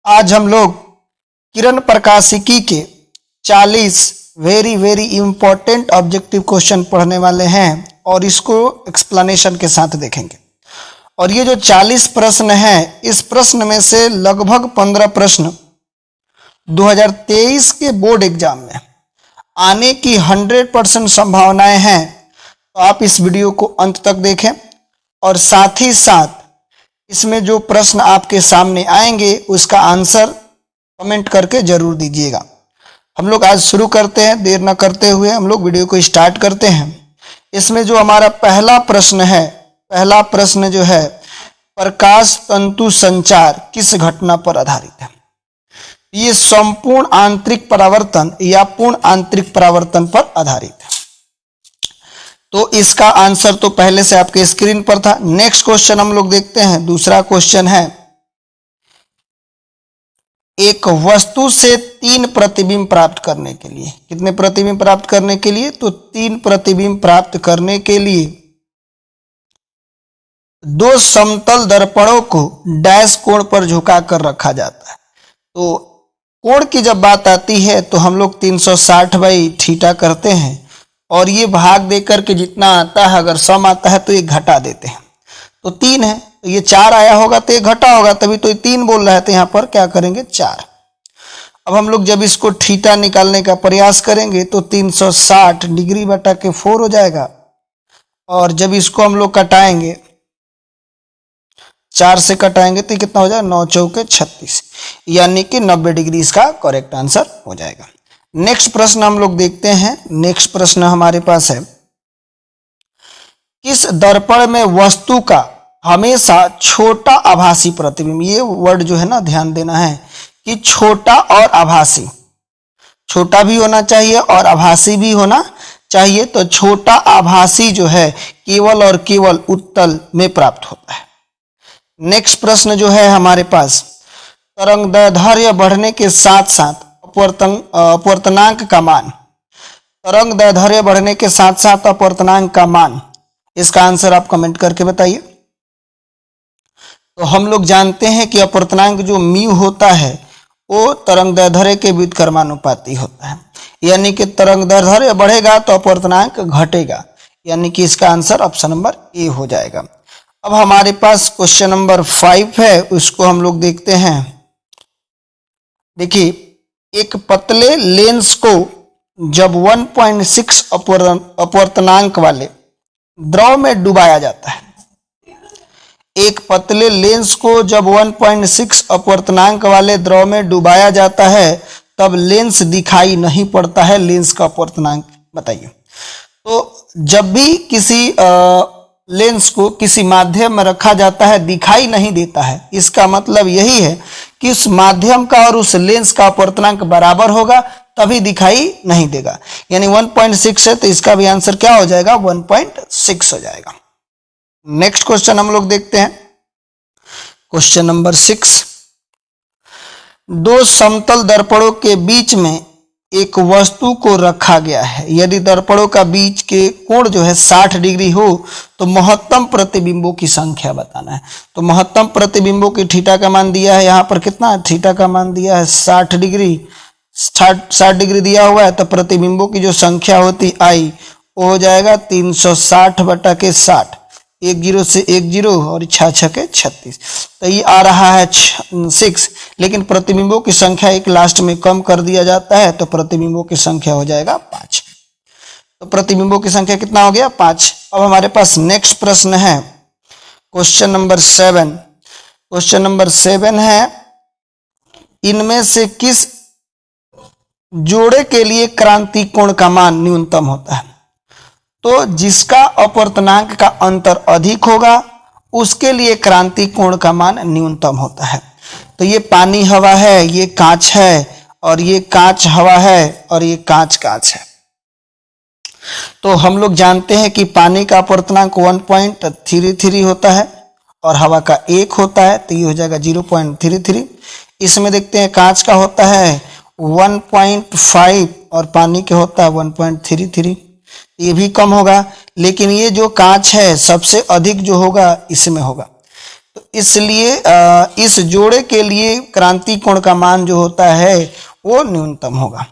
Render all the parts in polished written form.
आज हम लोग किरण प्रकाशिकी के 40 वेरी इंपॉर्टेंट ऑब्जेक्टिव क्वेश्चन पढ़ने वाले हैं और इसको एक्सप्लेनेशन के साथ देखेंगे। और ये जो 40 प्रश्न हैं, इस प्रश्न में से लगभग 15 प्रश्न 2023 के बोर्ड एग्जाम में आने की 100% संभावनाएं हैं। तो आप इस वीडियो को अंत तक देखें और साथ ही साथ इसमें जो प्रश्न आपके सामने आएंगे उसका आंसर कमेंट करके जरूर दीजिएगा। हम लोग आज शुरू करते हैं, देर न करते हुए हम लोग वीडियो को स्टार्ट करते हैं। इसमें जो हमारा पहला प्रश्न जो है, प्रकाश तंतु संचार किस घटना पर आधारित है? ये संपूर्ण आंतरिक परावर्तन या पूर्ण आंतरिक परावर्तन पर आधारित है। तो इसका आंसर तो पहले से आपके स्क्रीन पर था। नेक्स्ट क्वेश्चन हम लोग देखते हैं। दूसरा क्वेश्चन है, एक वस्तु से 3 प्रतिबिंब प्राप्त करने के लिए, कितने प्रतिबिंब प्राप्त करने के लिए? तो 3 प्रतिबिंब प्राप्त करने के लिए 2 समतल दर्पणों को डैश कोण पर झुका कर रखा जाता है। तो कोण की जब बात आती है तो हम लोग 360/θ करते हैं और ये भाग देकर के जितना आता है, अगर सम आता है तो ये घटा देते हैं। तो 3 है, तो ये 4 आया होगा तो ये घटा होगा, तभी तो ये 3 बोल रहा है। तो यहाँ पर क्या करेंगे? 4। अब हम लोग जब इसको थीटा निकालने का प्रयास करेंगे तो 360 डिग्री बटा के 4 हो जाएगा। और जब इसको हम लोग कटाएंगे, 4 से कटाएंगे तो कितना हो जाएगा? 9 चौके 36, यानी कि 90 डिग्री इसका करेक्ट आंसर हो जाएगा। नेक्स्ट प्रश्न हम लोग देखते हैं। नेक्स्ट प्रश्न हमारे पास है, किस दर्पण में वस्तु का हमेशा छोटा आभासी प्रतिबिंब, ये वर्ड जो है ना ध्यान देना है कि छोटा और आभासी, छोटा भी होना चाहिए और आभासी भी होना चाहिए। तो छोटा आभासी जो है केवल और केवल उत्तल में प्राप्त होता है। नेक्स्ट प्रश्न जो है हमारे पास, तरंगदैर्ध्य बढ़ने के साथ साथ अपवर्तनांक का मान, तरंगदैर्ध्य बढ़ने के साथ साथ अपवर्तनांक का मान, इसका आंसर आप कमेंट करके बताइए। तो हम लोग जानते हैं कि अपवर्तनांक जो म्यू होता है वो तरंगदैर्ध्य के व्युत्क्रमानुपाती होता है, यानी कि तरंगदैर्ध्य बढ़ेगा तो अपवर्तनांक घटेगा, यानी कि इसका आंसर ऑप्शन नंबर ए हो जाएगा। अब हमारे पास क्वेश्चन नंबर 5 है, उसको हम लोग देखते हैं। देखिए, एक पतले लेंस को जब 1.6 अपवर्तनांक वाले द्रव में डुबाया जाता है, एक पतले लेंस को जब 1.6 अपवर्तनांक वाले द्रव में डुबाया जाता है तब लेंस दिखाई नहीं पड़ता है। लेंस का अपवर्तनांक बताइए। तो जब भी किसी लेंस को किसी माध्यम में रखा जाता है दिखाई नहीं देता है, इसका मतलब यही है कि उस माध्यम का और उस लेंस का अपवर्तनांक बराबर होगा तभी दिखाई नहीं देगा। यानी 1.6 है तो इसका भी आंसर क्या हो जाएगा? 1.6 हो जाएगा। नेक्स्ट क्वेश्चन हम लोग देखते हैं। क्वेश्चन नंबर 6, 2 समतल दर्पणों के बीच में एक वस्तु को रखा गया है। यदि दर्पणों का बीच के कोण जो है 60 डिग्री हो तो महत्तम प्रतिबिंबों की संख्या बताना है। तो महत्तम प्रतिबिंबों की थीटा का मान दिया है, यहाँ पर कितना थीटा का मान दिया है? 60 डिग्री। 60 डिग्री दिया हुआ है तो प्रतिबिंबों की जो संख्या होती आई वो हो जाएगा 360/60, 1 0 से 1 0 और 6 6 के 36। तो ये आ रहा है 6, लेकिन प्रतिबिंबों की संख्या एक लास्ट में कम कर दिया जाता है तो प्रतिबिंबों की संख्या हो जाएगा 5। तो प्रतिबिंबों की संख्या कितना हो गया? 5। अब हमारे पास नेक्स्ट प्रश्न है, क्वेश्चन नंबर 7। क्वेश्चन नंबर 7 है, इनमें से किस जोड़े के लिए क्रांति कोण का मान न्यूनतम होता है? तो जिसका अपवर्तनांक का अंतर अधिक होगा उसके लिए क्रांति कोण का मान न्यूनतम होता है। तो ये पानी हवा है, ये कांच है, और ये कांच हवा है, और ये कांच कांच है। तो हम लोग जानते हैं कि पानी का अपवर्तनांक 1.33 होता है और हवा का 1 होता है, तो ये हो जाएगा 0.33। इसमें देखते हैं कांच का होता है 1.5 और पानी के होता है 1.33, ये भी कम होगा। लेकिन ये जो कांच है सबसे अधिक जो होगा इसमें होगा। तो इसलिए इस जोड़े के लिए क्रांति कोण का मान जो होता है वो न्यूनतम होगा।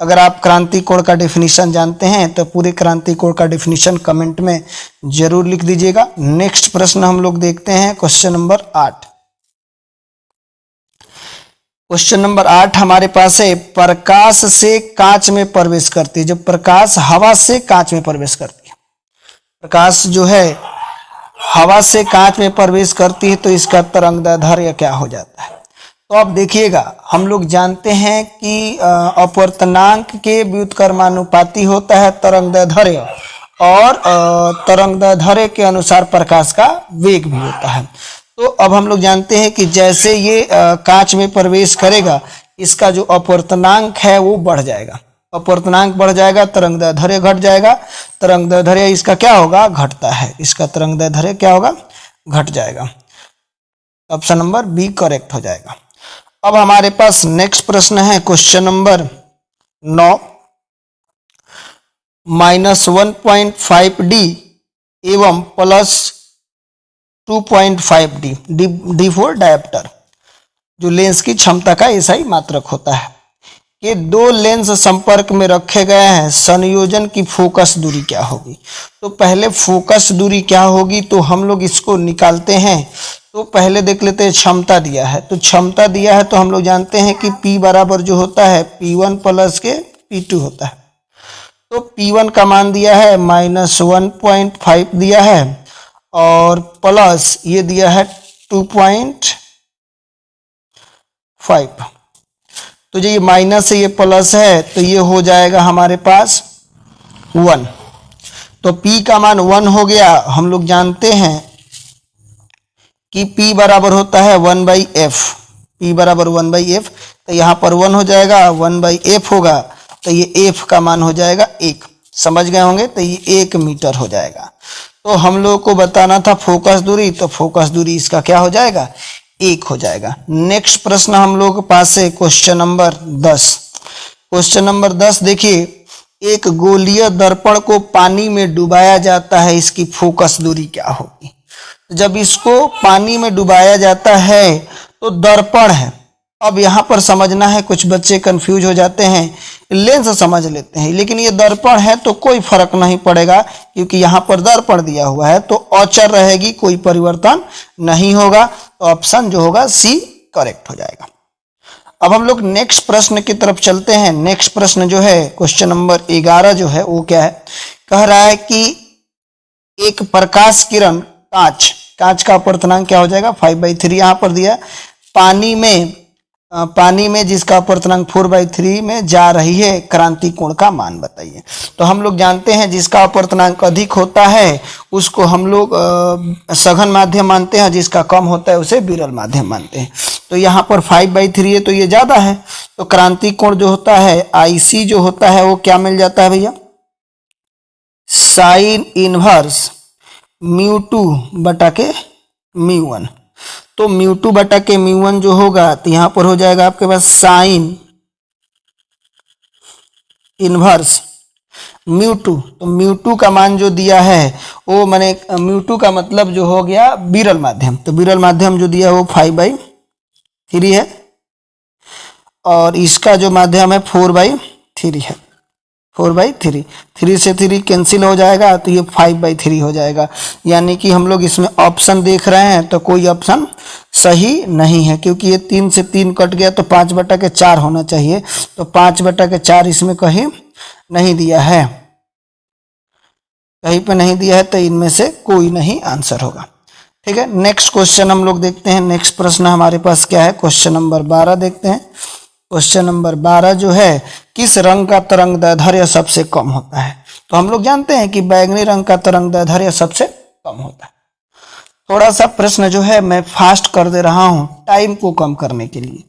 अगर आप क्रांति कोण का डेफिनेशन जानते हैं तो पूरे क्रांति कोण का डेफिनेशन कमेंट में जरूर लिख दीजिएगा। नेक्स्ट प्रश्न हम लोग देखते हैं क्वेश्चन नंबर 8। क्वेश्चन नंबर 8 हमारे पास है, प्रकाश से कांच में प्रवेश करती है। जब प्रकाश हवा से कांच में प्रवेश करती है, प्रकाश जो है हवा से कांच में प्रवेश करती है तो इसका तरंगदैर्ध्य क्या हो जाता है। तो अब देखिएगा, हम लोग जानते हैं कि अपवर्तनांक के व्युत्क्रमानुपाती होता है तरंगदैर्ध्य, और तरंगदैर्ध्य के अनुसार प्रकाश का वेग भी होता है। तो अब हम लोग जानते हैं कि जैसे ये कांच में प्रवेश करेगा, इसका जो अपवर्तनांक है वो बढ़ जाएगा। अपवर्तनांक बढ़ जाएगा, तरंगदैर्ध्य घट जाएगा। तरंगदैर्ध्य इसका क्या होगा, घटता है। इसका तरंगदैर्ध्य क्या होगा, घट जाएगा। ऑप्शन नंबर बी करेक्ट हो जाएगा। अब हमारे पास नेक्स्ट प्रश्न है क्वेश्चन नंबर 9। -1.5D एवं +2.5D डी फॉर डायप्टर, जो लेंस की क्षमता का एसआई मात्रक होता है। ये दो लेंस संपर्क में रखे गए हैं, संयोजन की फोकस दूरी क्या होगी। तो पहले फोकस दूरी क्या होगी तो हम लोग इसको निकालते हैं। तो पहले देख लेते हैं, क्षमता दिया है। तो क्षमता दिया है तो हम लोग जानते हैं कि P बराबर जो होता है P1 प्लस के P2 होता है। तो P1 का मान दिया है -1.5 दिया है, और प्लस ये दिया है 2.5। तो जो ये माइनस है ये प्लस है, तो ये हो जाएगा हमारे पास 1। तो P का मान 1 हो गया। हम लोग जानते हैं कि P बराबर होता है 1/f। P बराबर 1/f, तो यहाँ पर 1 हो जाएगा, 1/f होगा, तो ये f का मान हो जाएगा 1। समझ गए होंगे, तो ये 1 मीटर हो जाएगा। तो हम लोग को बताना था फोकस दूरी, तो फोकस दूरी इसका क्या हो जाएगा, 1 हो जाएगा। नेक्स्ट प्रश्न हम लोग के पास है क्वेश्चन नंबर 10। क्वेश्चन नंबर 10 देखिए, एक गोलीय दर्पण को पानी में डुबाया जाता है, इसकी फोकस दूरी क्या होगी। जब इसको पानी में डुबाया जाता है तो दर्पण है। अब यहाँ पर समझना है, कुछ बच्चे कंफ्यूज हो जाते हैं, लेंस समझ लेते हैं, लेकिन ये दर्पण है तो कोई फर्क नहीं पड़ेगा, क्योंकि यहाँ पर दर्पण दिया हुआ है तो अचर रहेगी, कोई परिवर्तन नहीं होगा। तो ऑप्शन जो होगा सी करेक्ट हो जाएगा। अब हम लोग नेक्स्ट प्रश्न की तरफ चलते हैं। नेक्स्ट प्रश्न जो है क्वेश्चन नंबर 11 जो है वो क्या है, कह रहा है कि एक प्रकाश किरण कांच का अपवर्तनांक क्या हो जाएगा, 5/3 यहाँ पर दिया। पानी में जिसका अपवर्तनांक 4/3 में जा रही है, क्रांति कोण का मान बताइए। तो हम लोग जानते हैं जिसका अपवर्तनांक अधिक होता है उसको हम लोग सघन माध्यम मानते हैं, जिसका कम होता है उसे विरल माध्यम मानते हैं। तो यहाँ पर 5/3 है तो ये ज्यादा है, तो क्रांति कोण जो होता है IC जो होता है वो क्या मिल जाता है भैया, साइन इनवर्स μ2 बटा के μ1। तो μ2 बटा के μ1 जो होगा, तो यहां पर हो जाएगा आपके पास साइन इनवर्स μ2। तो μ2 का मान जो दिया है वो माने μ2 का मतलब जो हो गया विरल माध्यम। तो विरल माध्यम जो दिया है वो 5/3 है, और इसका जो माध्यम है 4/3 है। 4/3, 3 से 3 कैंसिल हो जाएगा, तो ये 5/3 हो जाएगा। यानी कि हम लोग इसमें ऑप्शन देख रहे हैं तो कोई ऑप्शन सही नहीं है, क्योंकि ये 3 से 3 कट गया तो 5/4 होना चाहिए। तो 5/4 इसमें कहीं नहीं दिया है, कहीं पे नहीं दिया है, तो इनमें से कोई नहीं आंसर होगा। ठीक है, नेक्स्ट क्वेश्चन हम लोग देखते हैं। नेक्स्ट प्रश्न हमारे पास क्या है, क्वेश्चन नंबर 12 देखते हैं। क्वेश्चन नंबर 12 जो है, किस रंग का तरंगदैर्ध्य सबसे कम होता है। तो हम लोग जानते हैं कि बैंगनी रंग का तरंगदैर्ध्य सबसे कम होता है। थोड़ा सा प्रश्न जो है मैं फास्ट कर दे रहा हूं टाइम को कम करने के लिए,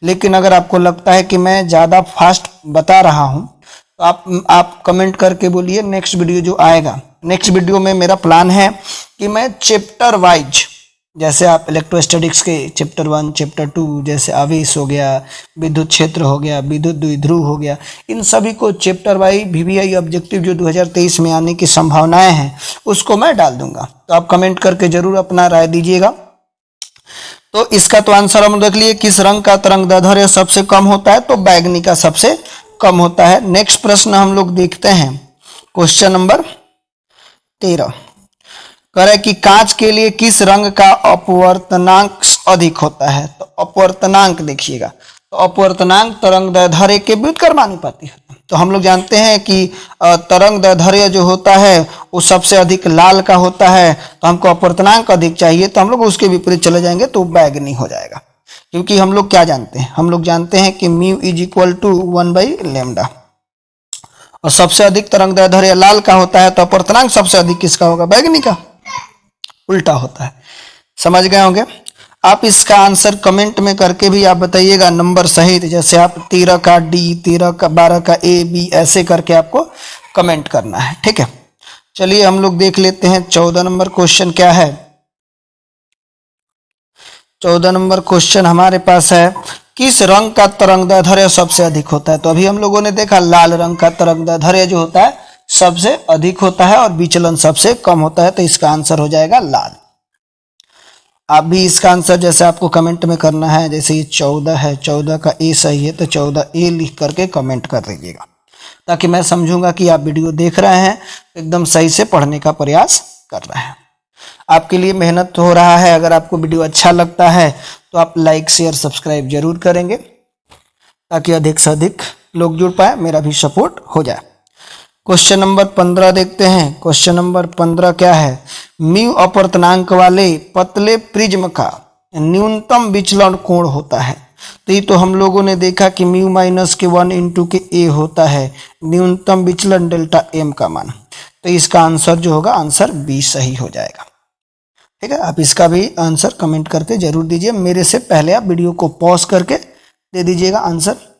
लेकिन अगर आपको लगता है कि मैं ज़्यादा फास्ट बता रहा हूं तो आप कमेंट करके बोलिए। नेक्स्ट वीडियो जो आएगा, नेक्स्ट वीडियो में मेरा प्लान है कि मैं चैप्टर वाइज, जैसे आप इलेक्ट्रोस्टैटिक्स के चैप्टर 1, चैप्टर 2, जैसे आवेश हो गया, विद्युत क्षेत्र हो गया, विद्युत द्विध्रुव हो गया, इन सभी को चैप्टर वाइज VVI ऑब्जेक्टिव जो 2023 में आने की संभावनाएं हैं उसको मैं डाल दूंगा। तो आप कमेंट करके जरूर अपना राय दीजिएगा। तो इसका तो आंसर हम देख लिए, किस रंग का तरंगदैर्ध्य सबसे कम होता है, तो बैगनी का सबसे कम होता है। नेक्स्ट प्रश्न हम लोग देखते हैं, क्वेश्चन नंबर 13 कह रहा है कि कांच के लिए किस रंग का अपवर्तनांक अधिक होता है। तो अपवर्तनांक देखिएगा, तो अपवर्तनांक तरंगदैर्ध्य के व्युत्क्रमानुपाती होता है। तो हम लोग जानते हैं कि तरंगदैर्ध्य जो होता है वो सबसे अधिक लाल का होता है, तो हमको अपवर्तनांक अधिक चाहिए, तो हम लोग उसके विपरीत चले जाएंगे तो बैगनी हो जाएगा। क्योंकि हम लोग क्या जानते हैं, हम लोग जानते हैं कि म्यू इज इक्वल टू 1/λ, और सबसे अधिक तरंगदैर्ध्य लाल का होता है, तो अपवर्तनांक सबसे अधिक किसका होगा, बैगनी का, उल्टा होता है। समझ गए होंगे। आप इसका आंसर कमेंट में करके भी आप बताइएगा नंबर सहित, जैसे आप 13 का डी, 13 का 12 का ए बी, ऐसे करके आपको कमेंट करना है, ठीक है। चलिए हम लोग देख लेते हैं 14 नंबर क्वेश्चन क्या है। 14 नंबर क्वेश्चन हमारे पास है, किस रंग का तरंगदैर्ध्य सबसे अधिक होता है। तो अभी हम लोगों ने देखा लाल रंग का तरंगदैर्ध्य जो होता है सबसे अधिक होता है और विचलन सबसे कम होता है, तो इसका आंसर हो जाएगा लाल। आप भी इसका आंसर जैसे आपको कमेंट में करना है, जैसे ये 14 है, 14 का ए सही है, तो 14 ए लिख करके कमेंट कर दीजिएगा, ताकि मैं समझूंगा कि आप वीडियो देख रहे हैं, एकदम सही से पढ़ने का प्रयास कर रहे हैं। आपके लिए मेहनत हो रहा है। अगर आपको वीडियो अच्छा लगता है तो आप लाइक शेयर सब्सक्राइब जरूर करेंगे, ताकि अधिक से अधिक लोग जुड़ पाए, मेरा भी सपोर्ट हो जाए। क्वेश्चन नंबर 15 देखते हैं। क्वेश्चन नंबर 15 क्या है, म्यू अपवर्तनांक वाले पतले प्रिज्म का न्यूनतम विचलन कोण होता है। तो ये तो हम लोगों ने देखा कि म्यू माइनस के 1 इंटू के ए होता है न्यूनतम विचलन डेल्टा एम का मान, तो इसका आंसर जो होगा आंसर बी सही हो जाएगा, ठीक है। आप इसका भी आंसर कमेंट करके जरूर दीजिए। मेरे से पहले आप वीडियो को पॉज करके दे दीजिएगा आंसर।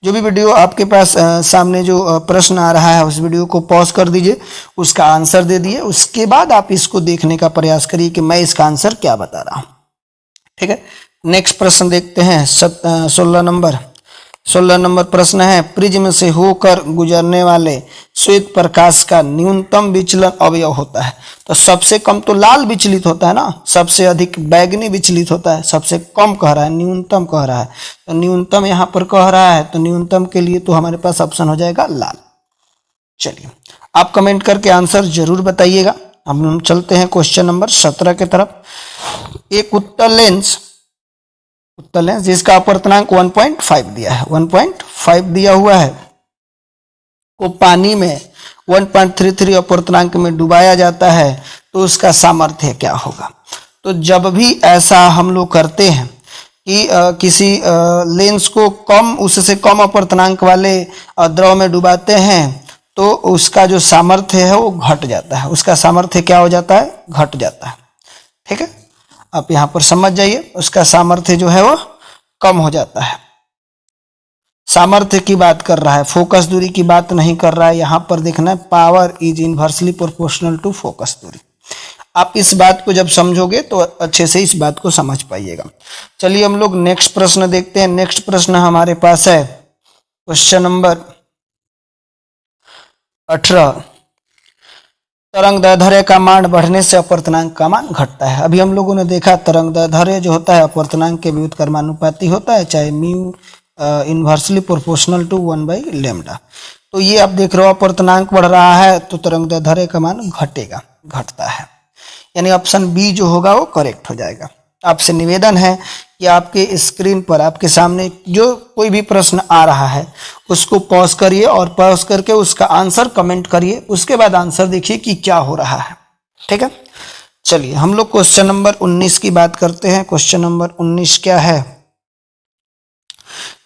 जो भी वीडियो आपके पास सामने जो प्रश्न आ रहा है उस वीडियो को पॉज कर दीजिए, उसका आंसर दे दिए, उसके बाद आप इसको देखने का प्रयास करिए कि मैं इसका आंसर क्या बता रहा हूँ, ठीक है। नेक्स्ट प्रश्न देखते हैं 16 नंबर प्रश्न है, प्रिज्म से होकर गुजरने वाले श्वेत प्रकाश का न्यूनतम विचलन अवयव होता है। तो सबसे कम तो लाल विचलित होता है ना, सबसे अधिक बैगनी विचलित होता है, सबसे कम कह रहा है, न्यूनतम कह रहा है, तो न्यूनतम यहाँ पर कह रहा है, तो न्यूनतम के लिए तो हमारे पास ऑप्शन हो जाएगा लाल। चलिए आप कमेंट करके आंसर जरूर बताइएगा। हम चलते हैं क्वेश्चन नंबर 17 की तरफ। एक उत्तल लेंस जिसका अपवर्तनांक 1.5 दिया है, 1.5 दिया हुआ है, को पानी में 1.33 अपवर्तनांक में डुबाया जाता है, तो उसका सामर्थ्य क्या होगा। तो जब भी ऐसा हम लोग करते हैं कि किसी लेंस को उससे कम अपवर्तनांक वाले द्रव में डुबाते हैं, तो उसका जो सामर्थ्य है वो घट जाता है, उसका सामर्थ्य क्या हो जाता है, घट जाता है, ठीक है। आप यहाँ पर समझ जाइए, उसका सामर्थ्य जो है वो कम हो जाता है। सामर्थ्य की बात कर रहा है, फोकस दूरी की बात नहीं कर रहा है। यहाँ पर देखना है power is inversely proportional to focus दूरी। आप इस बात को जब समझोगे तो अच्छे से इस बात को समझ पाइएगा। चलिए हम लोग नेक्स्ट प्रश्न देखते हैं। नेक्स्ट प्रश्न हमारे पास है क्वेश्चन नंबर 18, तरंगदैर्ध्य का मान बढ़ने से अपवर्तनांक का मान घटता है। अभी हम लोगों ने देखा तरंगदैर्ध्य जो होता है अपवर्तनांक के व्युत्क्रमानुपाती होता है, चाहे म्यू इनवर्सली प्रोपोर्शनल टू 1/λ। तो ये आप देख रहे हो अपवर्तनांक बढ़ रहा है तो तरंगदैर्ध्य का मान घटता है, यानी ऑप्शन बी जो होगा वो करेक्ट हो जाएगा। आपसे निवेदन है कि आपके स्क्रीन पर आपके सामने जो कोई भी प्रश्न आ रहा है उसको पॉज करिए और पॉज करके उसका आंसर कमेंट करिए, उसके बाद आंसर देखिए कि क्या हो रहा है, ठीक है। चलिए हम लोग क्वेश्चन नंबर 19 की बात करते हैं। क्वेश्चन नंबर 19 क्या है,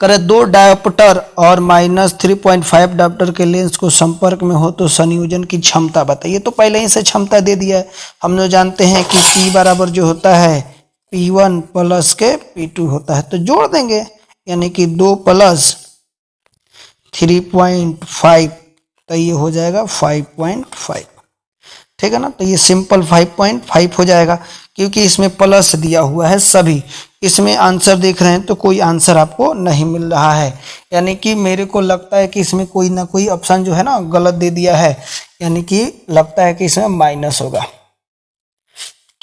करे 2 डायोप्टर और -3.5 डायोप्टर के लेंस को संपर्क में हो तो संयोजन की क्षमता बताइए। तो पहले ही से क्षमता दे दिया है, हम लोग जानते हैं कि P बराबर जो होता है P1 प्लस के P2 होता है, तो जोड़ देंगे, यानी कि 2 प्लस 3.5, तो ये हो जाएगा 5.5, ठीक है ना। तो ये सिंपल 5.5 हो जाएगा, क्योंकि इसमें प्लस दिया हुआ है सभी। इसमें आंसर देख रहे हैं तो कोई आंसर आपको नहीं मिल रहा है, यानी कि मेरे को लगता है कि इसमें कोई ना कोई ऑप्शन जो है ना गलत दे दिया है, यानी कि लगता है कि इसमें माइनस होगा।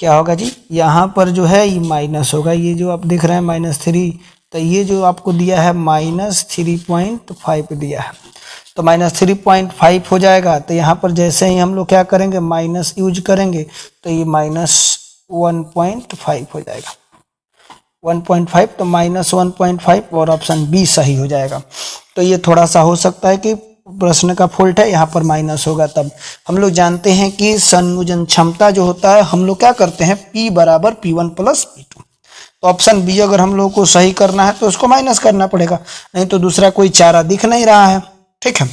क्या होगा जी, यहाँ पर जो है ये माइनस होगा, ये जो आप देख रहे हैं -3, तो ये जो आपको दिया है -3.5 दिया है, तो -3.5 हो जाएगा। तो यहाँ पर जैसे ही हम लोग क्या करेंगे, माइनस यूज करेंगे, तो ये -1.5 हो जाएगा, 1.5, तो -1.5 और ऑप्शन बी सही हो जाएगा। तो ये थोड़ा सा हो सकता है कि प्रश्न का फॉल्ट है, यहाँ पर माइनस होगा। तब हम लोग जानते हैं कि संयोजन क्षमता जो होता है, हम लोग क्या करते हैं, P बराबर P1 प्लस P2। तो ऑप्शन बी अगर हम लोग को सही करना है तो उसको माइनस करना पड़ेगा, नहीं तो दूसरा कोई चारा दिख नहीं रहा है। ठीक है,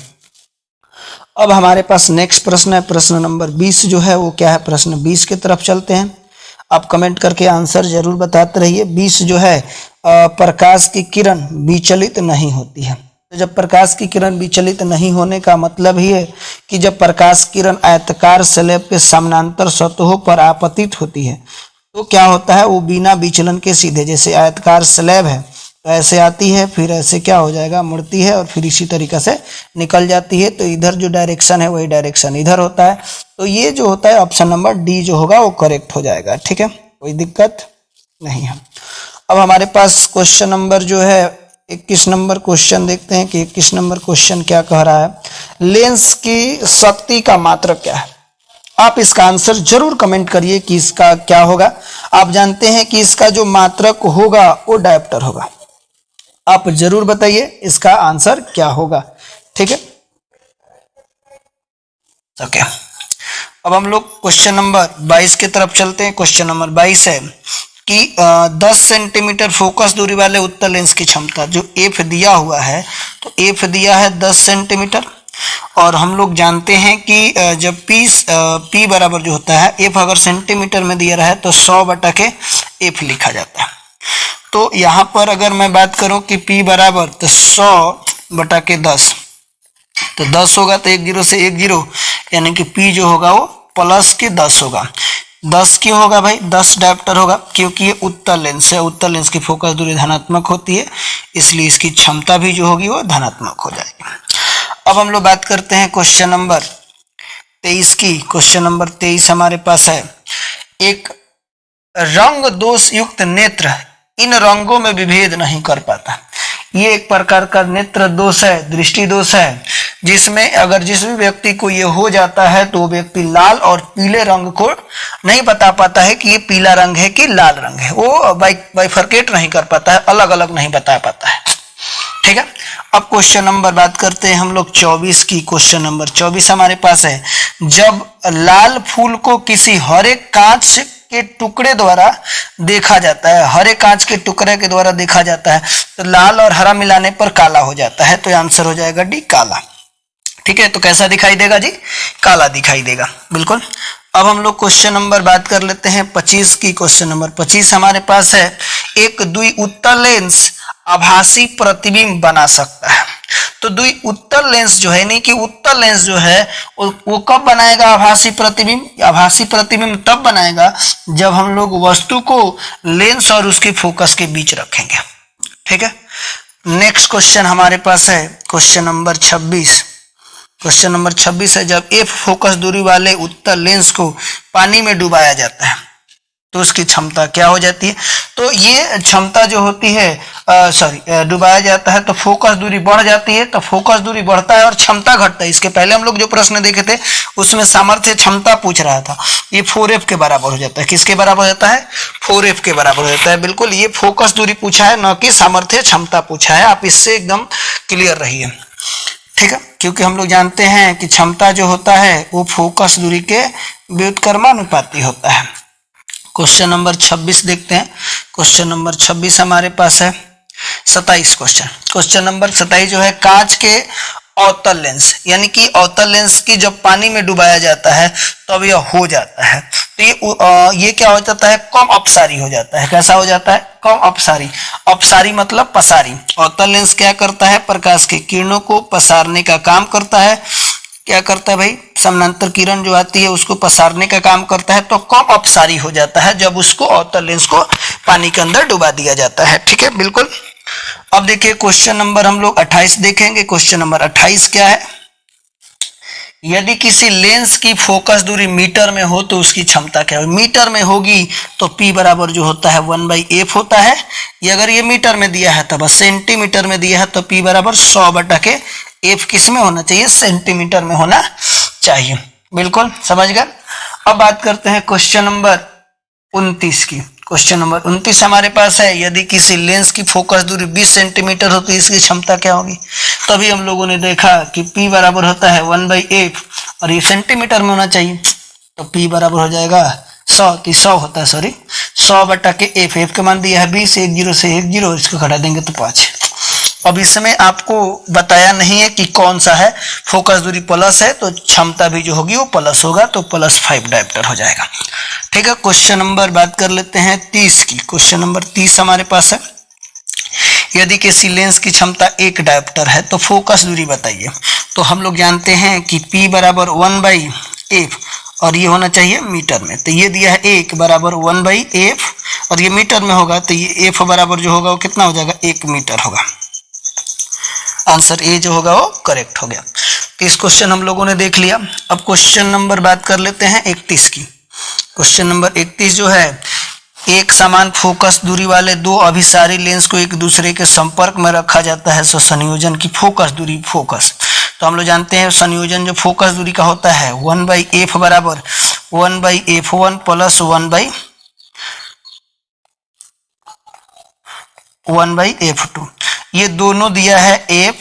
अब हमारे पास नेक्स्ट प्रश्न है, प्रश्न नंबर 20 जो है वो क्या है, प्रश्न 20 की तरफ चलते हैं। आप कमेंट करके आंसर जरूर बताते रहिए। 20 जो है, प्रकाश की किरण विचलित नहीं होती है। तो जब प्रकाश की किरण विचलित नहीं होने का मतलब ही है कि जब प्रकाश किरण आयताकार स्लैब के समानांतर सतहों पर आपतित होती है तो क्या होता है, वो बिना विचलन के सीधे, जैसे आयताकार स्लैब है तो ऐसे आती है, फिर ऐसे क्या हो जाएगा, मुड़ती है और फिर इसी तरीके से निकल जाती है। तो इधर जो डायरेक्शन है वही डायरेक्शन इधर होता है। तो ये जो होता है ऑप्शन नंबर डी जो होगा वो करेक्ट हो जाएगा। ठीक है, कोई दिक्कत नहीं है। अब हमारे पास क्वेश्चन नंबर जो है 21 नंबर क्वेश्चन देखते हैं कि 21 नंबर क्वेश्चन क्या कह रहा है। लेंस की शक्ति का मात्रक क्या है? आप इसका आंसर जरूर कमेंट करिए कि इसका क्या होगा। आप जानते हैं कि इसका जो मात्रक होगा वो डायप्टर होगा। आप जरूर बताइए इसका आंसर क्या होगा। ठीक है, ओके। अब हम लोग क्वेश्चन नंबर 22 की तरफ चलते हैं। क्वेश्चन नंबर 22 है कि 10 सेंटीमीटर फोकस दूरी वाले उत्तल लेंस की क्षमता, जो एफ दिया हुआ है, तो एफ दिया है 10 सेंटीमीटर, और हम लोग जानते हैं कि जब पी बराबर जो होता है, एफ अगर सेंटीमीटर में दिया रहा है तो 100/के एफ लिखा जाता है। तो यहाँ पर अगर मैं बात करूं कि P बराबर तो 100/10, तो 10 होगा तो 1 0 से 1 0, यानी कि P जो होगा वो प्लस के 10 होगा। 10 क्यों होगा भाई, 10 डायप्टर होगा क्योंकि ये उत्तल लेंस है, उत्तल लेंस की फोकस दूरी धनात्मक होती है, इसलिए इसकी क्षमता भी जो होगी वो धनात्मक हो जाएगी। अब हम लोग बात करते हैं क्वेश्चन नंबर 23 की। क्वेश्चन नंबर 23 हमारे पास है, एक रंग दोष युक्त नेत्र इन रंगों में विभेद नहीं कर पाता। ये एक प्रकार का नेत्र दोष है, दृष्टि दोष है, जिसमें अगर जिस भी व्यक्ति को ये हो जाता है तो वो व्यक्ति लाल और पीले रंग को नहीं बता पाता है कि ये पीला रंग है कि लाल रंग है। वो बाइफरकेट नहीं कर पाता है, अलग अलग नहीं बता पाता है। ठीक है, अब क्वेश्चन नंबर बात करते हैं हम लोग 24 की। क्वेश्चन नंबर 24 हमारे पास है, जब लाल फूल को किसी हरे कांच के टुकड़े द्वारा देखा जाता है, हरे कांच के टुकड़े के द्वारा देखा जाता है, तो लाल और हरा मिलाने पर काला हो जाता है। तो आंसर हो जाएगा डी, काला। ठीक है, तो कैसा दिखाई देगा जी, काला दिखाई देगा, बिल्कुल। अब हम लोग क्वेश्चन नंबर बात कर लेते हैं 25 की। क्वेश्चन नंबर 25 हमारे पास है, एक द्विउत्तल लेंस आभासी प्रतिबिंब बना सकता है। तो द्विउत्तल लेंस जो है, नहीं कि उत्तल लेंस जो है वो कब बनाएगा आभासी प्रतिबिंब? आभासी प्रतिबिंब तब बनाएगा जब हम लोग वस्तु को लेंस और उसके फोकस के बीच रखेंगे। ठीक है, नेक्स्ट क्वेश्चन हमारे पास है क्वेश्चन नंबर 26। क्वेश्चन नंबर 26 है, जब एफ फोकस दूरी वाले उत्तल लेंस को पानी में डुबाया जाता है तो उसकी क्षमता क्या हो जाती है? तो ये क्षमता जो होती है डुबाया जाता है तो फोकस दूरी बढ़ जाती है, तो फोकस दूरी बढ़ता है और क्षमता घटता है। इसके पहले हम लोग जो प्रश्न देखे थे उसमें सामर्थ्य क्षमता पूछ रहा था, ये 4F के बराबर हो जाता है। किसके बराबर हो जाता है? 4F के बराबर हो जाता है। बिल्कुल, ये फोकस दूरी पूछा है, न कि सामर्थ्य क्षमता पूछा है। आप इससे एकदम क्लियर रहिए। ठीक है, क्योंकि हम लोग जानते हैं कि क्षमता जो होता है वो फोकस दूरी के व्युत्क्रमानुपाती होता है। क्वेश्चन नंबर 26 देखते हैं। क्वेश्चन नंबर 26 हमारे पास है 27 क्वेश्चन। क्वेश्चन नंबर 27 जो है, कांच के अवतल लेंस, यानी कि अवतल लेंस की जब पानी में डुबाया जाता है तब यह हो जाता है, तो ये क्या हो जाता है? कम अपसारी हो जाता है। कैसा हो जाता है? कम अपसारी। अपसारी मतलब पसारी। अवतल लेंस क्या करता है? प्रकाश की किरणों को पसारने का काम करता है। क्या करता है भाई? समानांतर किरण जो आती है उसको पसारने का काम करता है। तो कम अपसारी हो जाता है जब उसको अवतल लेंस को पानी के अंदर डुबा दिया जाता है। ठीक है, बिल्कुल। अब देखिए क्वेश्चन नंबर हम लोग 28 देखेंगे। क्वेश्चन नंबर 28 क्या है यदि किसी लेंस की फोकस दूरी मीटर में हो तो उसकी क्षमता क्या हो, मीटर में होगी तो P बराबर जो होता है 1/f होता है। ये अगर ये मीटर में दिया है तो बस सेंटीमीटर में दिया है तो P बराबर 100/f किस में होना चाहिए, सेंटीमीटर में होना चाहिए। बिल्कुल समझ गए। अब बात करते हैं क्वेश्चन नंबर 29 की। क्वेश्चन नंबर 29 हमारे पास है, यदि किसी लेंस की फोकस दूरी 20 सेंटीमीटर हो तो इसकी क्षमता क्या होगी। तो अभी हम लोगों ने देखा कि P बराबर होता है 1/f और ये सेंटीमीटर में होना चाहिए, तो P बराबर हो जाएगा 100 होता है, सॉरी 100/f। f का मान दिया है 20, 10 से 10, इसको घटा देंगे तो 5। अब इसमें आपको बताया नहीं है कि कौन सा है, फोकस दूरी प्लस है तो क्षमता भी जो होगी वो प्लस होगा, तो +5 डायप्टर हो जाएगा। ठीक है, क्वेश्चन नंबर बात कर लेते हैं 30 की। क्वेश्चन नंबर 30 हमारे पास है, यदि किसी लेंस की क्षमता 1 डायप्टर है तो फोकस दूरी बताइए। तो हम लोग जानते हैं कि P बराबर 1/f और ये होना चाहिए मीटर में, तो ये दिया है 1 बराबर 1/f और ये मीटर में होगा तो ये f बराबर जो होगा वो कितना हो जाएगा, 1 मीटर होगा। आंसर ए जो होगा वो करेक्ट हो गया। तो इस क्वेश्चन हम लोगों ने देख लिया। अब क्वेश्चन नंबर बात कर लेते हैं 31 की। क्वेश्चन नंबर 31 जो है, एक समान फोकस दूरी वाले दो अभिसारी लेंस को एक दूसरे के संपर्क में रखा जाता है तो संयोजन की फोकस दूरी, फोकस तो हम लोग जानते हैं संयोजन जो फोकस दूरी का होता है 1/f बराबर 1/f1 प्लस 1/f2। ये दोनों दिया है f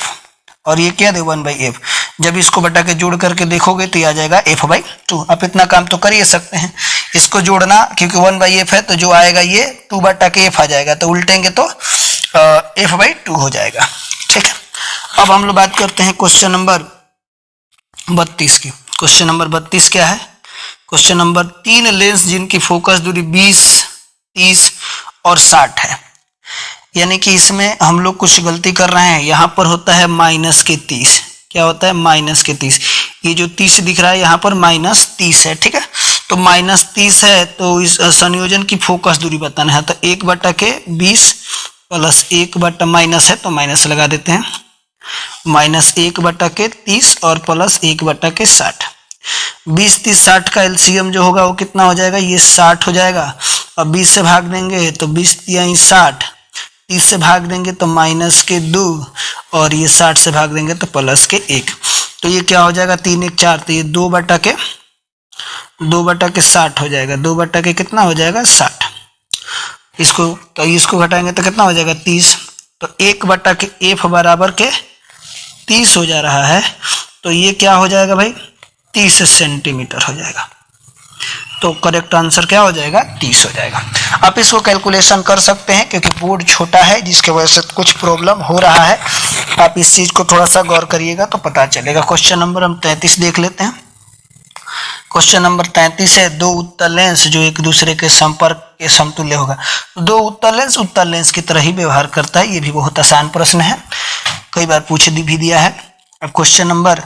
और ये क्या दे 1/f। जब इसको बटा के जोड़ करके देखोगे तो ये आ जाएगा f/2। आप इतना काम तो कर ही सकते हैं, इसको जोड़ना, क्योंकि 1/f है तो जो आएगा ये 2/f आ जाएगा, तो उल्टेंगे तो f/2 हो जाएगा। ठीक है, अब हम लोग बात करते हैं क्वेश्चन नंबर 32 की। क्वेश्चन नंबर 32 क्या है, क्वेश्चन नंबर 3 लेंस जिनकी फोकस दूरी 20, 30 और 60 है, यानी कि इसमें हम लोग कुछ गलती कर रहे हैं। यहाँ पर होता है -30, क्या होता है -30। ये जो 30 दिख रहा है यहाँ पर -30 है। ठीक है, तो -30 है तो इस संयोजन की फोकस दूरी बताना है, तो 1/20 प्लस 1/ माइनस है तो माइनस लगा देते हैं, -1/30 और प्लस 1/60। 20, 30, 60 का एलसीएम जो होगा वो कितना हो जाएगा, ये 60 हो जाएगा। अब 20 से भाग देंगे तो 20 × 60, 30 से भाग देंगे तो -2 और ये 60 से भाग देंगे तो +1। तो ये क्या हो जाएगा, 3 × 4, तो ये 2/60 हो जाएगा। 2/ कितना हो जाएगा, 60। इसको घटाएंगे तो कितना हो जाएगा, 30। तो 1/f बराबर के 30 हो जा रहा है, तो ये क्या हो जाएगा भाई, 30 सेंटीमीटर हो जाएगा। तो करेक्ट आंसर क्या हो जाएगा, 30 हो जाएगा। आप इसको कैलकुलेशन कर सकते हैं क्योंकि बोर्ड छोटा है जिसके वजह से कुछ प्रॉब्लम हो रहा है। आप इस चीज को थोड़ा सा गौर करिएगा तो पता चलेगा। क्वेश्चन नंबर हम 33 देख लेते हैं। क्वेश्चन नंबर 33 है, दो उत्तल लेंस जो एक दूसरे के संपर्क के समतुल्य होगा। दो उत्तल लेंस की तरह ही व्यवहार करता है। ये भी बहुत आसान प्रश्न है, कई बार पूछ भी दिया है। अब क्वेश्चन नंबर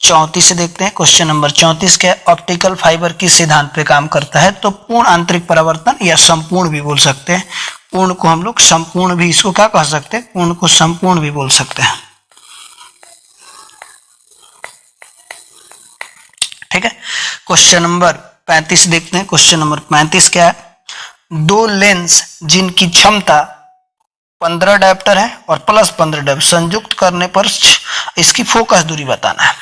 34 से देखते हैं। क्वेश्चन नंबर 34 के, ऑप्टिकल फाइबर किस सिद्धांत पे काम करता है। तो पूर्ण आंतरिक परावर्तन या संपूर्ण भी बोल सकते हैं। पूर्ण को हम लोग संपूर्ण भी, इसको क्या कह सकते हैं, पूर्ण को संपूर्ण भी बोल सकते हैं। ठीक है, क्वेश्चन नंबर 35 देखते हैं। क्वेश्चन नंबर 35 क्या है, दो लेंस जिनकी क्षमता 15 डायप्टर है और प्लस 15 डायप्टर संयुक्त करने पर इसकी फोकस दूरी बताना है।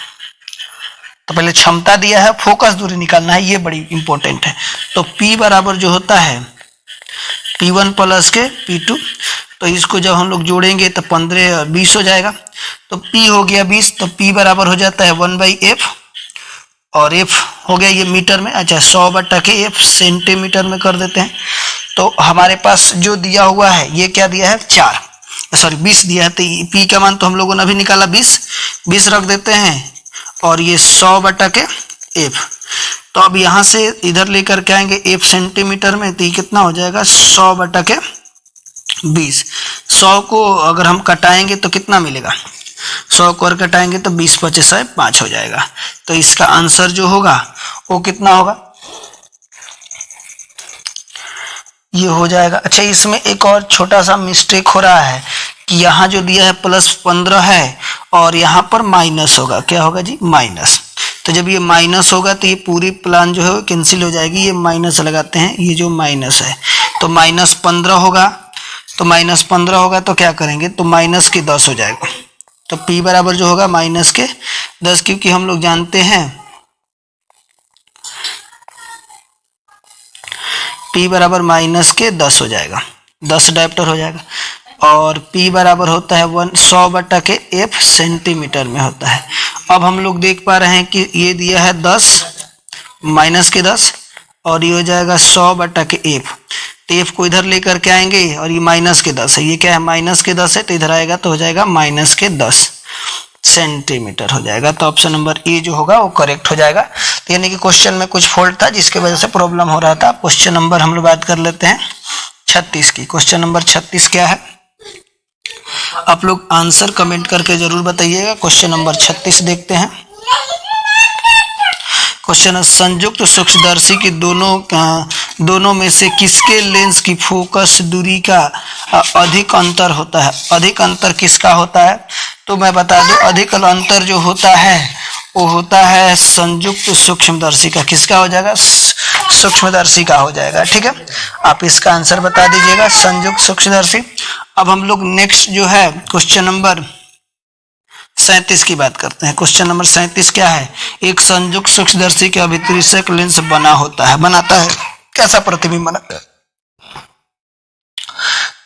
तो पहले क्षमता दिया है, फोकस दूरी निकालना है, ये बड़ी इंपॉर्टेंट है। तो P बराबर जो होता है P1 प्लस के P2, तो इसको जब हम लोग जोड़ेंगे तो 15 20 हो जाएगा। तो P हो गया 20, तो P बराबर हो जाता है 1/f और f हो गया ये मीटर में, अच्छा 100/f सेंटीमीटर में कर देते हैं। तो हमारे पास जो दिया हुआ है ये क्या दिया है, 20 दिया है। तो P का मान तो हम लोगों ने अभी निकाला 20 रख देते हैं और ये 100/f। तो अब यहाँ से इधर लेकर के आएंगे f सेंटीमीटर में, तो ये कितना हो जाएगा 100/20। 100 को अगर हम कटाएंगे तो कितना मिलेगा, 100 को कटाएंगे तो 20 × 5 = 5 हो जाएगा। तो इसका आंसर जो होगा वो कितना होगा, ये हो जाएगा। अच्छा, इसमें एक और छोटा सा मिस्टेक हो रहा है कि यहाँ जो दिया है +15 है और यहाँ पर माइनस होगा, क्या होगा जी, माइनस। तो जब ये माइनस होगा तो ये पूरी प्लान जो है वो कैंसिल हो जाएगी, ये माइनस लगाते हैं, ये जो माइनस है तो -15 होगा, तो -15 होगा तो क्या करेंगे, तो -10 हो जाएगा। तो P बराबर जो होगा -10, क्योंकि हम लोग जानते हैं P बराबर -10 हो जाएगा, 10 डायप्टर हो जाएगा। और P बराबर होता है 100/F सेंटीमीटर में होता है। अब हम लोग देख पा रहे हैं कि ये दिया है 10 -10 और ये हो जाएगा 100/F। तो F को इधर लेकर के आएंगे और ये -10 है, ये क्या है -10 है, तो इधर आएगा तो हो जाएगा -10 सेंटीमीटर हो जाएगा। तो ऑप्शन नंबर ए जो होगा वो करेक्ट हो जाएगा। तो यानी कि क्वेश्चन में कुछ फॉल्ट था जिसके वजह से प्रॉब्लम हो रहा था। क्वेश्चन नंबर हम लोग बात कर लेते हैं 36 की। क्वेश्चन नंबर 36 क्या है, आप लोग आंसर कमेंट करके जरूर बताइएगा। क्वेश्चन नंबर 36 देखते हैं। क्वेश्चन है, संयुक्त सूक्ष्मदर्शी की दोनों में से किसके लेंस की फोकस दूरी का अधिक अंतर होता है। अधिक अंतर किसका होता है, तो मैं बता दूं अधिक अंतर जो होता है वो होता है संयुक्त सूक्ष्मदर्शी का। किसका हो जाएगा, सूक्ष्मदर्शी का हो जाएगा। ठीक है, आप इसका आंसर बता दीजिएगा, संयुक्त सूक्ष्मदर्शी। अब हम लोग नेक्स्ट जो है क्वेश्चन नंबर 37 की बात करते हैं। क्वेश्चन नंबर 37 क्या है, एक संयुक्त सूक्ष्मदर्शी के अभिदृश्यक लेंस बनाता है कैसा प्रतिबिंब बनाता है।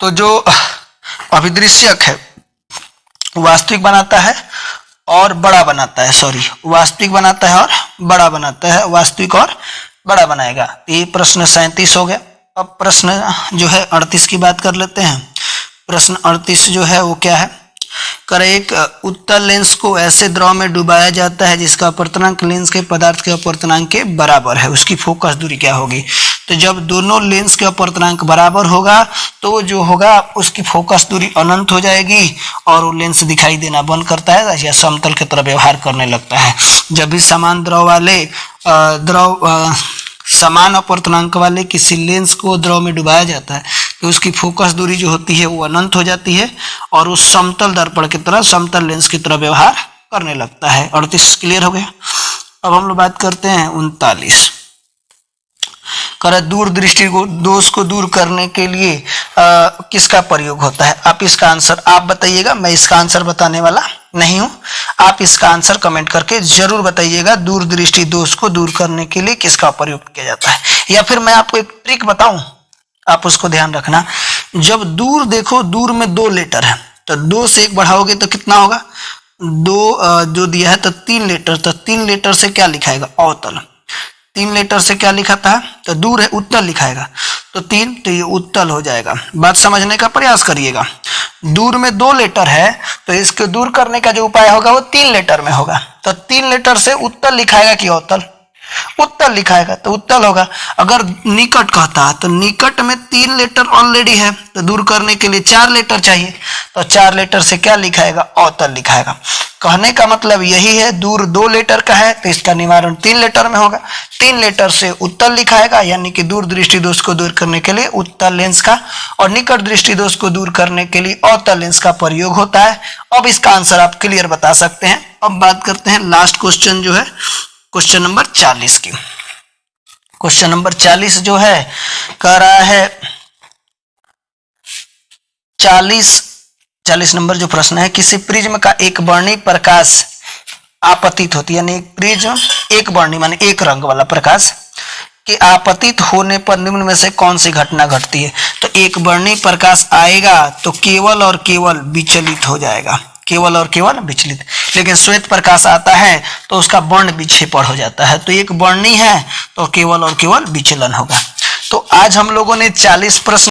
तो जो अभिदृश्यक है वास्तविक बनाता है और बड़ा बनाता है, वास्तविक बनाता है और बड़ा बनाता है, वास्तविक और बड़ा बनाएगा। ये प्रश्न 37 हो गया। अब प्रश्न जो है 38 की बात कर लेते हैं। प्रश्न 38 जो है वो क्या है, एक उत्तल लेंस को ऐसे द्रव में डुबाया जाता है जिसका अपवर्तनांक लेंस के पदार्थ के अपवर्तनांक के बराबर है, उसकी फोकस दूरी क्या होगी। तो जब दोनों लेंस के अपवर्तनांक बराबर होगा तो जो होगा उसकी फोकस दूरी अनंत हो जाएगी और वो लेंस दिखाई देना बंद करता है या समतल की तरह व्यवहार करने लगता है। जब भी समान अपवर्तनांक वाले किसी लेंस को द्रव में डुबाया जाता है तो उसकी फोकस दूरी जो होती है वो अनंत हो जाती है और उस समतल दर्पण की तरह, समतल लेंस की तरह व्यवहार करने लगता है। 38 क्लियर हो गया। अब हम लोग बात करते हैं 39। दूर दृष्टि दोष को दूर करने के लिए किसका प्रयोग होता है। आप इसका आंसर आप बताइएगा, मैं इसका आंसर बताने वाला नहीं हूं। आप इसका आंसर कमेंट करके जरूर बताइएगा, दूर दृष्टि दोष को दूर करने के लिए किसका प्रयोग किया जाता है। या फिर मैं आपको एक ट्रिक बताऊं, आप उसको ध्यान रखना। जब दूर देखो, दूर में 2 लेटर है तो 2 से 1 बढ़ाओगे तो कितना होगा, 2 जो दिया है तो 3 लेटर, तो 3 लेटर से क्या लिखाएगा, अवतल। 3 लेटर से क्या लिखाता है, तो दूर है उत्तल लिखाएगा, तो 3, तो ये उत्तल हो जाएगा। बात समझने का प्रयास करिएगा। दूर में 2 लेटर है तो इसको दूर करने का जो उपाय होगा वो 3 लेटर में होगा। तो 3 लेटर से उत्तल लिखाएगा कि अवतल, उत्तल लिखाएगा तो उत्तल होगा। अगर निकट कहता है तो निकट में 3 लेटर ऑलरेडी है तो दूर करने के लिए 4 लेटर चाहिए, तो 4 लेटर से क्या लिखाएगा, अवतल लिखाएगा। कहने का मतलब यही है, दूर 2 लेटर का है तो इसका निवारण 3 लेटर में होगा। 3 लेटर से उत्तल लिखाएगा, यानी कि दूर दृष्टि दोष को दूर करने के लिए उत्तल लेंस का और निकट दृष्टि दोष को दूर करने के लिए अवतल लेंस का प्रयोग होता है। अब इसका आंसर आप क्लियर बता सकते हैं। अब बात करते हैं लास्ट क्वेश्चन जो है क्वेश्चन नंबर 40 की। क्वेश्चन नंबर 40 जो है कह रहा है 40 नंबर जो प्रश्न है, किसी प्रिज्म का एक वर्णी प्रकाश आपतित होती है, यानी एक प्रिज्म एक वर्णी माने एक रंग वाला प्रकाश के आपतित होने पर निम्न में से कौन सी घटना घटती है। तो एक वर्णी प्रकाश आएगा तो केवल और केवल विचलित हो जाएगा, केवल और केवल विचलित। लेकिन श्वेत प्रकाश आता है तो उसका वर्ण विक्षेपण हो जाता है। तो एक वर्णी है तो केवल और केवल विचलन होगा। तो आज हम लोगों ने 40 प्रश्न